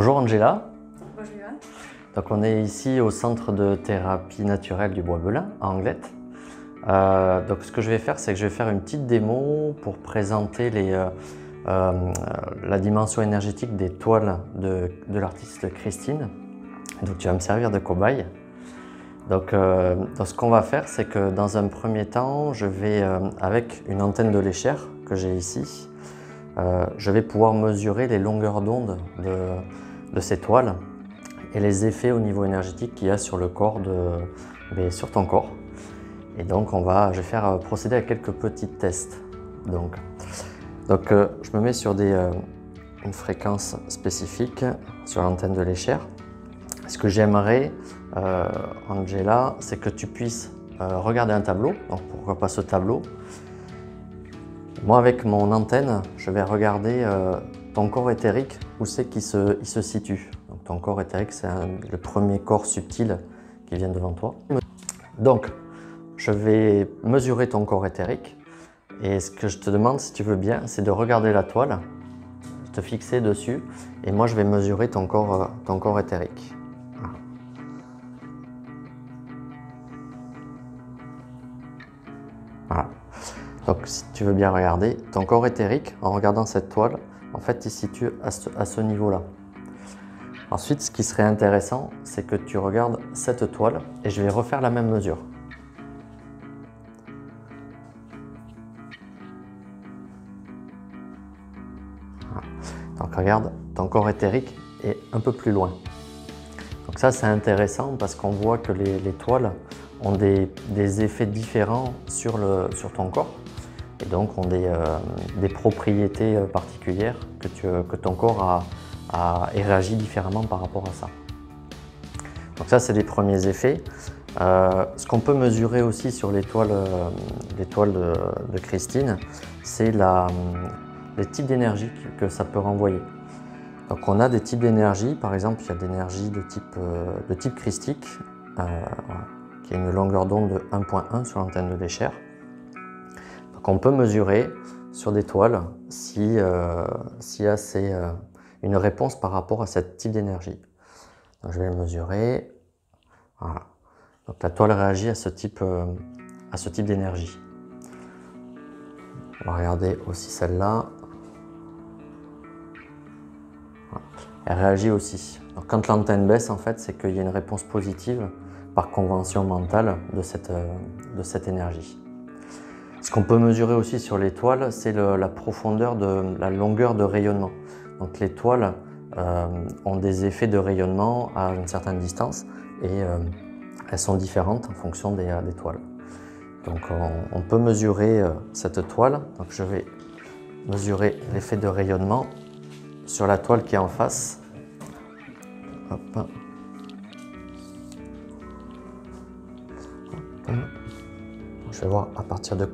Bonjour Angela. Bonjour Ivan. Donc on est ici au centre de thérapie naturelle du Bois-Belin à Anglet. Donc ce que je vais faire, c'est que je vais faire une petite démo pour présenter la dimension énergétique des toiles de l'artiste Christine. Donc tu vas me servir de cobaye. Donc ce qu'on va faire, c'est que dans un premier temps, je vais, avec une antenne de léchère que j'ai ici, je vais pouvoir mesurer les longueurs d'onde de ces toiles et les effets au niveau énergétique qu'il y a sur le corps, sur ton corps. Et donc je vais procéder à quelques petits tests. Donc je me mets sur une fréquence spécifique sur l'antenne de léchère. Ce que j'aimerais, Angela, c'est que tu puisses regarder un tableau. Donc pourquoi pas ce tableau. Moi, avec mon antenne, je vais regarder ton corps éthérique, où c'est qu'il se situe. Donc ton corps éthérique, c'est le premier corps subtil qui vient devant toi. Donc, je vais mesurer ton corps éthérique. Et ce que je te demande, si tu veux bien, c'est de regarder la toile, te fixer dessus, et moi je vais mesurer ton corps éthérique. Voilà. Donc si tu veux bien regarder, ton corps éthérique, en regardant cette toile, en fait il se situe à ce niveau-là. Ensuite, ce qui serait intéressant, c'est que tu regardes cette toile, et je vais refaire la même mesure. Donc regarde, ton corps éthérique est un peu plus loin. Donc ça c'est intéressant parce qu'on voit que les toiles ont des effets différents sur ton corps et donc ont des propriétés particulières que ton corps et réagit différemment par rapport à ça. Donc ça c'est les premiers effets. Ce qu'on peut mesurer aussi sur les toiles de Christine, c'est les types d'énergie que ça peut renvoyer. Donc on a des types d'énergie, par exemple il y a d'énergie de type christique, qui a une longueur d'onde de 1.1 sur l'antenne de léchère. Donc on peut mesurer sur des toiles s'il y a une réponse par rapport à ce type d'énergie. Donc je vais le mesurer. Voilà. Donc la toile réagit à ce type d'énergie. On va regarder aussi celle-là. Elle réagit aussi. Donc, quand l'antenne baisse, en fait, c'est qu'il y a une réponse positive par convention mentale de cette énergie. Ce qu'on peut mesurer aussi sur les toiles, c'est la profondeur la longueur de rayonnement. Donc les toiles ont des effets de rayonnement à une certaine distance et elles sont différentes en fonction des toiles. Donc on peut mesurer cette toile. Donc je vais mesurer l'effet de rayonnement sur la toile qui est en face. Hop. Hop. Je vais voir à partir de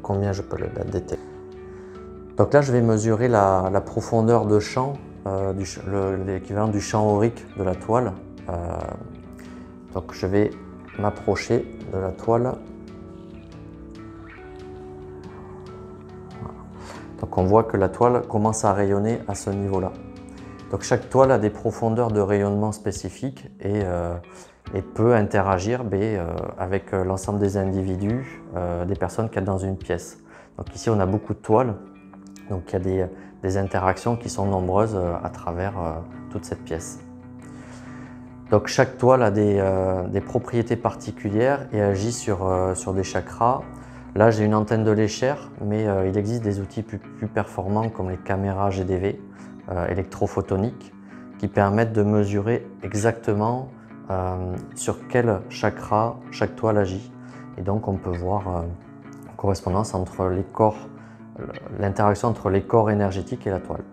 combien je peux la détecter. Donc là, je vais mesurer la profondeur de champ, l'équivalent du champ aurique de la toile. Donc je vais m'approcher de la toile. Donc on voit que la toile commence à rayonner à ce niveau-là. Donc chaque toile a des profondeurs de rayonnement spécifiques et peut interagir avec l'ensemble des individus, des personnes qu'il y a dans une pièce. Donc ici on a beaucoup de toiles, donc il y a des interactions qui sont nombreuses à travers toute cette pièce. Donc chaque toile a des propriétés particulières et agit sur des chakras. Là, j'ai une antenne de léchère, mais il existe des outils plus performants comme les caméras GDV électrophotoniques qui permettent de mesurer exactement sur quel chakra chaque toile agit. Et donc, on peut voir une correspondance entre les corps, l'interaction entre les corps énergétiques et la toile.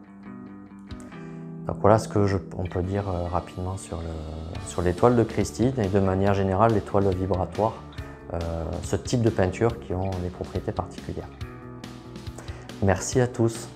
Donc voilà ce qu'on peut dire rapidement sur les toiles de Christine et de manière générale les toiles vibratoires. Ce type de peinture qui ont des propriétés particulières. Merci à tous.